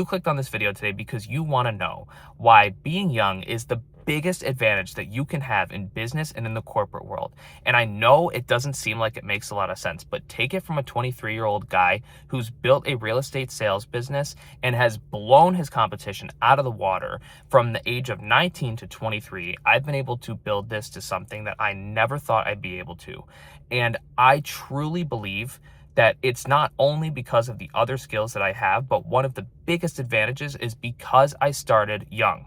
You clicked on this video today because you want to know why being young is the biggest advantage that you can have in business and in the corporate world. And I know it doesn't seem like it makes a lot of sense, but take it from a 23-year-old guy who's built a real estate sales business and has blown his competition out of the water from the age of 19 to 23. I've been able to build this to something that I never thought I'd be able to. And I truly believe that it's not only because of the other skills that I have, but one of the biggest advantages is because I started young.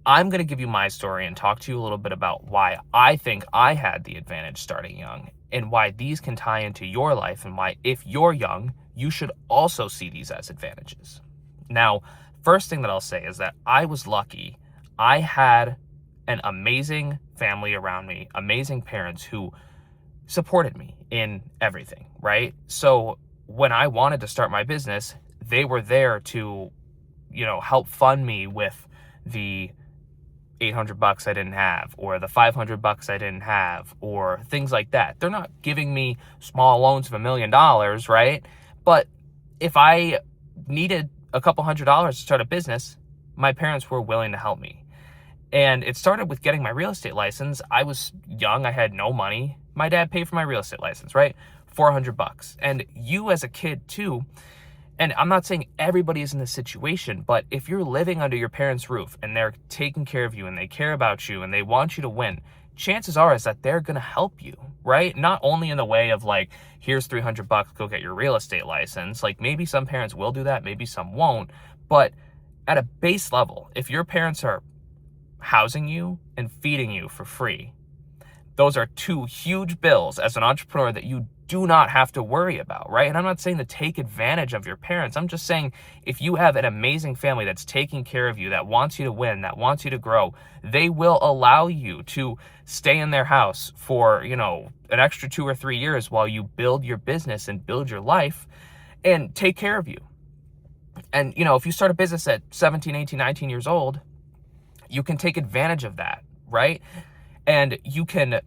I'm going to give you my story and talk to you a little bit about why I think I had the advantage starting young and why these can tie into your life and why if you're young, you should also see these as advantages. Now, first thing that I'll say is that I was lucky. I had an amazing family around me, amazing parents who supported me in everything, right? So when I wanted to start my business, they were there to, help fund me with the $800 I didn't have, or the $500 I didn't have, or things like that. They're not giving me small loans of $1 million, right? But if I needed a couple $100s to start a business, my parents were willing to help me. And it started with getting my real estate license. I was young. I had no money. My dad paid for my real estate license, right? $400. And you as a kid too, and I'm not saying everybody is in this situation, but if you're living under your parents' roof and they're taking care of you and they care about you and they want you to win, chances are is that they're going to help you, right? Not only in the way of like, here's $300, go get your real estate license. Like maybe some parents will do that, maybe some won't. But at a base level, if your parents are housing you and feeding you for free, those are two huge bills as an entrepreneur that you do not have to worry about, right? And I'm not saying to take advantage of your parents. I'm just saying if you have an amazing family that's taking care of you, that wants you to win, that wants you to grow, they will allow you to stay in their house for, an extra 2 or 3 years while you build your business and build your life and take care of you. And, if you start a business at 17, 18, 19 years old, you can take advantage of that, right? And you can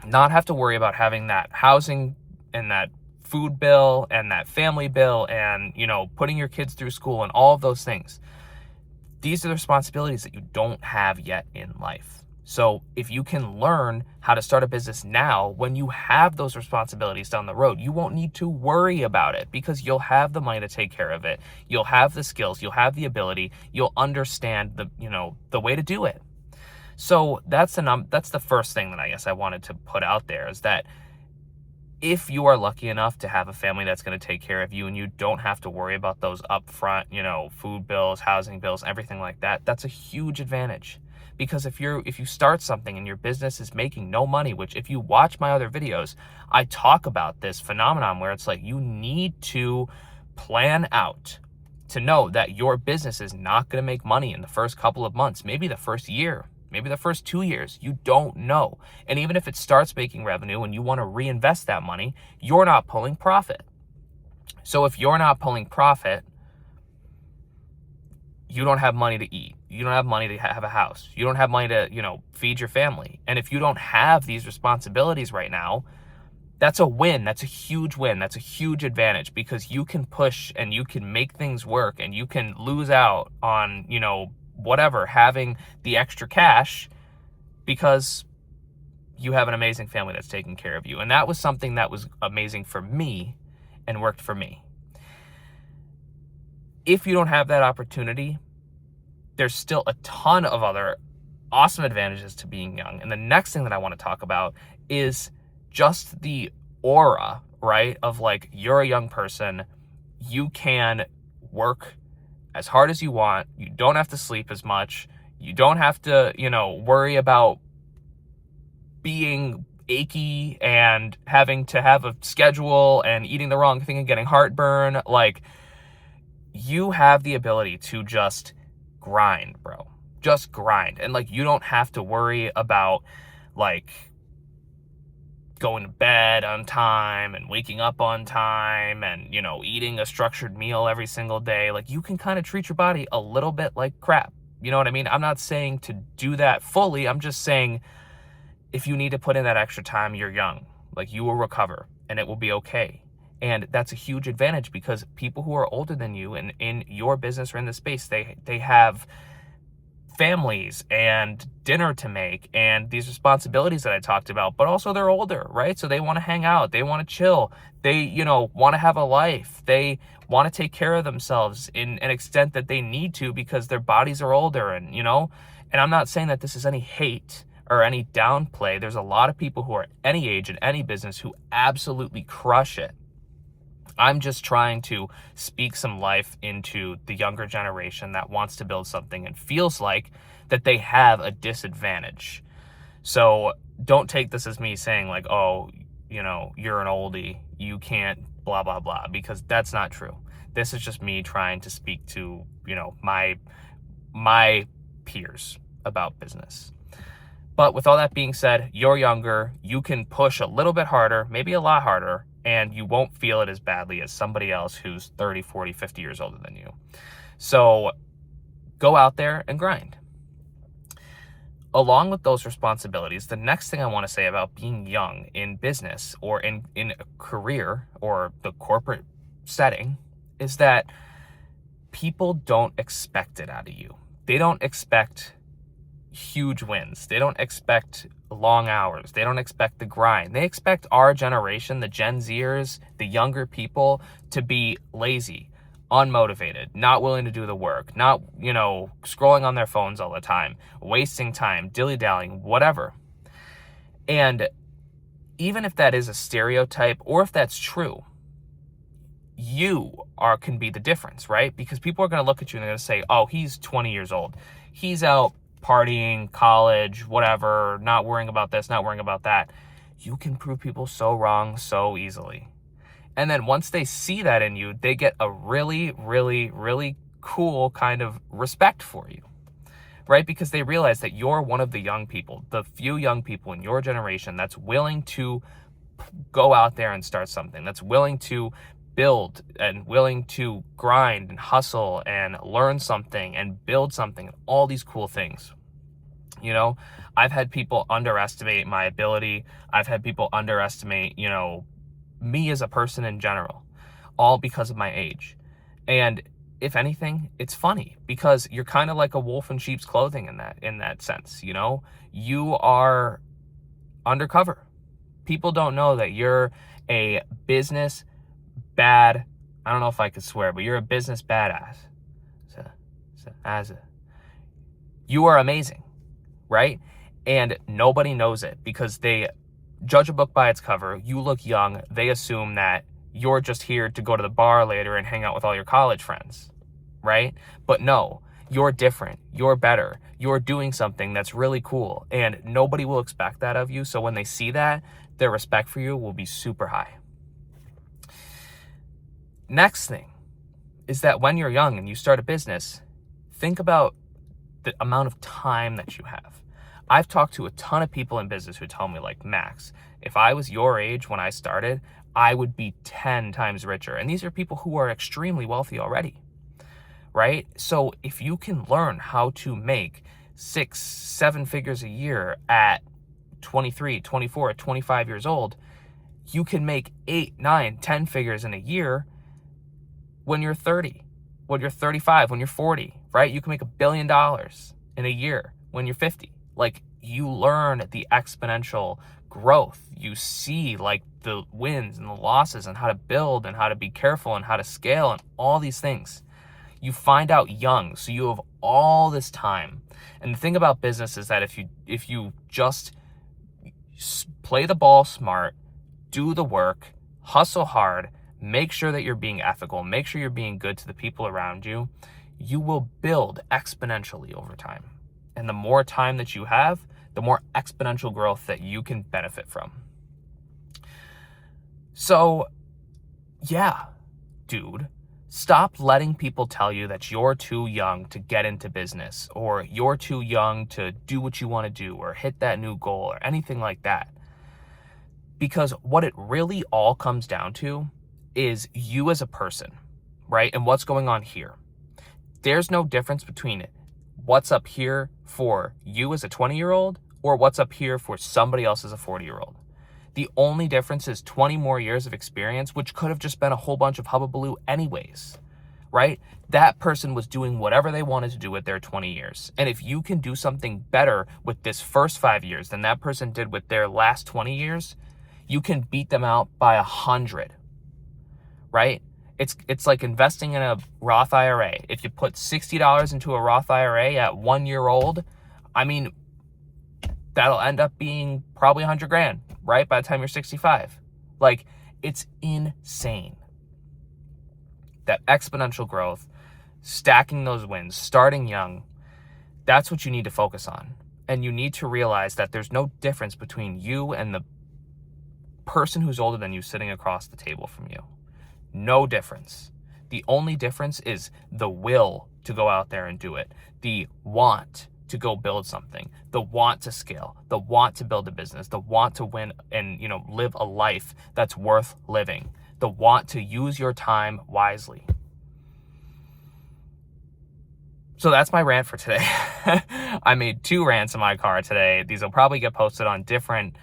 not have to worry about having that housing and that food bill and that family bill and, putting your kids through school and all of those things. These are the responsibilities that you don't have yet in life. So if you can learn how to start a business now, when you have those responsibilities down the road, you won't need to worry about it because you'll have the money to take care of it. You'll have the skills, you'll have the ability, you'll understand the way to do it. So that's the first thing that I guess I wanted to put out there is that if you are lucky enough to have a family that's going to take care of you and you don't have to worry about those upfront, food bills, housing bills, everything like that, that's a huge advantage. Because if you start something and your business is making no money, which if you watch my other videos, I talk about this phenomenon where it's like you need to plan out to know that your business is not going to make money in the first couple of months, maybe the first year, maybe the first 2 years. You don't know. And even if it starts making revenue and you want to reinvest that money, you're not pulling profit. So if you're not pulling profit, you don't have money to eat. You don't have money to have a house. You don't have money to, feed your family. And if you don't have these responsibilities right now, that's a win. That's a huge win. That's a huge advantage because you can push and you can make things work and you can lose out on, whatever, having the extra cash because you have an amazing family that's taking care of you. And that was something that was amazing for me and worked for me. If you don't have that opportunity, there's still a ton of other awesome advantages to being young. And the next thing that I want to talk about is just the aura, right? Of like, you're a young person, you can work as hard as you want. You don't have to sleep as much. You don't have to, worry about being achy and having to have a schedule and eating the wrong thing and getting heartburn. Like, you have the ability to just grind, bro. Just grind. And like, you don't have to worry about like going to bed on time and waking up on time and, eating a structured meal every single day. Like, you can kind of treat your body a little bit like crap. You know what I mean? I'm not saying to do that fully. I'm just saying if you need to put in that extra time, you're young. Like, you will recover and it will be okay. And that's a huge advantage because people who are older than you and in your business or in the space, they have families and dinner to make and these responsibilities that I talked about, but also they're older, right? So they want to hang out, they want to chill, they, want to have a life, they want to take care of themselves in an extent that they need to because their bodies are older. And I'm not saying that this is any hate or any downplay. There's a lot of people who are any age in any business who absolutely crush it. I'm just trying to speak some life into the younger generation that wants to build something and feels like that they have a disadvantage. So don't take this as me saying like, oh, you're an oldie, you can't blah, blah, blah, because that's not true. This is just me trying to speak to, my peers about business. But with all that being said, you're younger, you can push a little bit harder, maybe a lot harder, and you won't feel it as badly as somebody else who's 30, 40, 50 years older than you. So go out there and grind. Along with those responsibilities, the next thing I want to say about being young in business or in a career or the corporate setting is that people don't expect it out of you. They don't expect huge wins. They don't expect long hours. They don't expect the grind. They expect our generation, the Gen Zers, the younger people, to be lazy, unmotivated, not willing to do the work, not, scrolling on their phones all the time, wasting time, dilly-dallying, whatever. And even if that is a stereotype or if that's true, you can be the difference, right? Because people are going to look at you and they're going to say, oh, he's 20 years old. He's out partying, college, whatever, not worrying about this, not worrying about that. You can prove people so wrong so easily. And then once they see that in you, they get a really, really, really cool kind of respect for you, right? Because they realize that you're one of the young people, the few young people in your generation that's willing to go out there and start something, that's willing to build and willing to grind and hustle and learn something and build something and all these cool things. I've had people underestimate my ability. I've had people underestimate, me as a person in general, all because of my age. And if anything, it's funny because you're kind of like a wolf in sheep's clothing in that sense. You are undercover. People don't know that you're a business I don't know if I could swear, but you're a business badass. You are amazing, right? And nobody knows it because they judge a book by its cover. You look young. They assume that you're just here to go to the bar later and hang out with all your college friends, right? But no, you're different. You're better. You're doing something that's really cool, and nobody will expect that of you. So when they see that, their respect for you will be super high. Next thing is that when you're young and you start a business, think about the amount of time that you have. I've talked to a ton of people in business who tell me like, Max, if I was your age when I started, I would be 10 times richer. And these are people who are extremely wealthy already, right? So if you can learn how to make 6-7 figures a year at 23, 24, 25 years old, you can make 8, 9, 10 figures in a year when you're 30, when you're 35, when you're 40, right? You can make $1 billion in a year when you're 50. Like, you learn the exponential growth. You see like the wins and the losses and how to build and how to be careful and how to scale and all these things. You find out young, so you have all this time. And the thing about business is that if you just play the ball smart, do the work, hustle hard, make sure that you're being ethical, make sure you're being good to the people around you, you will build exponentially over time. And the more time that you have, the more exponential growth that you can benefit from. So, yeah, dude, stop letting people tell you that you're too young to get into business, or you're too young to do what you want to do, or hit that new goal, or anything like that. Because what it really all comes down to is you as a person, right? And what's going on here. There's no difference between what's up here for you as a 20-year-old or what's up here for somebody else as a 40-year-old. The only difference is 20 more years of experience, which could have just been a whole bunch of hubbubaloo anyways, right? That person was doing whatever they wanted to do with their 20 years. And if you can do something better with this first 5 years than that person did with their last 20 years, you can beat them out by 100, right? It's like investing in a Roth IRA. If you put $60 into a Roth IRA at 1 year old, I mean, that'll end up being probably 100 grand, right? By the time you're 65. Like, it's insane. That exponential growth, stacking those wins, starting young, that's what you need to focus on. And you need to realize that there's no difference between you and the person who's older than you sitting across the table from you. No difference. The only difference is the will to go out there and do it, the want to go build something, the want to scale, the want to build a business, the want to win and, live a life that's worth living, the want to use your time wisely. So that's my rant for today. I made 2 rants in my car today. These will probably get posted on different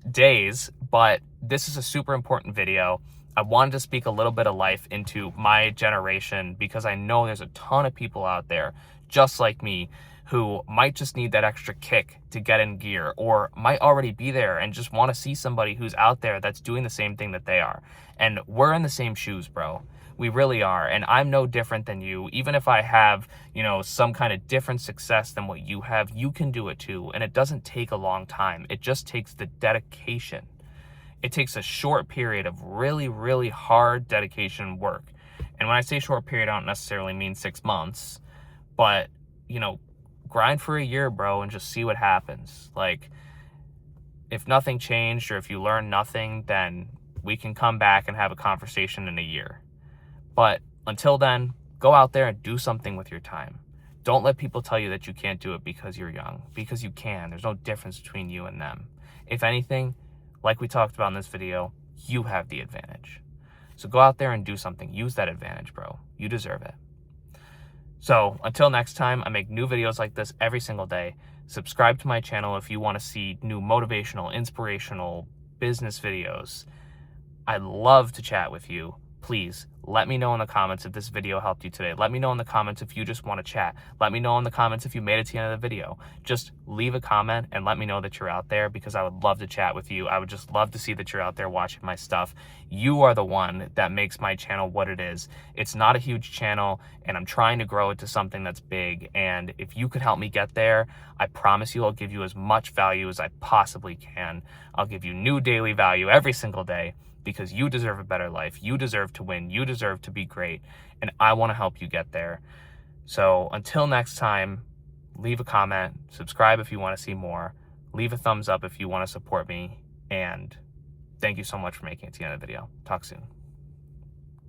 days, but this is a super important video. I wanted to speak a little bit of life into my generation because I know there's a ton of people out there just like me who might just need that extra kick to get in gear, or might already be there and just want to see somebody who's out there that's doing the same thing that they are. And we're in the same shoes, bro. We really are. And I'm no different than you. Even if I have, some kind of different success than what you have, you can do it too. And it doesn't take a long time. It just takes the dedication. It takes a short period of really, really hard dedication work. And when I say short period, I don't necessarily mean 6 months, but, grind for a year, bro, and just see what happens. Like, if nothing changed or if you learn nothing, then we can come back and have a conversation in a year. But until then, go out there and do something with your time. Don't let people tell you that you can't do it because you're young, because you can. There's no difference between you and them. If anything, like we talked about in this video, you have the advantage. So go out there and do something. Use that advantage, bro. You deserve it. So until next time, I make new videos like this every single day. Subscribe to my channel if you want to see new motivational, inspirational business videos. I'd love to chat with you. Please let me know in the comments if this video helped you today. Let me know in the comments if you just want to chat. Let me know in the comments if you made it to the end of the video. Just leave a comment and let me know that you're out there, because I would love to chat with you. I would just love to see that you're out there watching my stuff. You are the one that makes my channel what it is. It's not a huge channel, and I'm trying to grow it to something that's big. And if you could help me get there, I promise you I'll give you as much value as I possibly can. I'll give you new daily value every single day, because you deserve a better life. You deserve to win. You deserve to be great. And I want to help you get there. So until next time, leave a comment, subscribe if you want to see more, leave a thumbs up if you want to support me. And thank you so much for making it to the end of the video. Talk soon.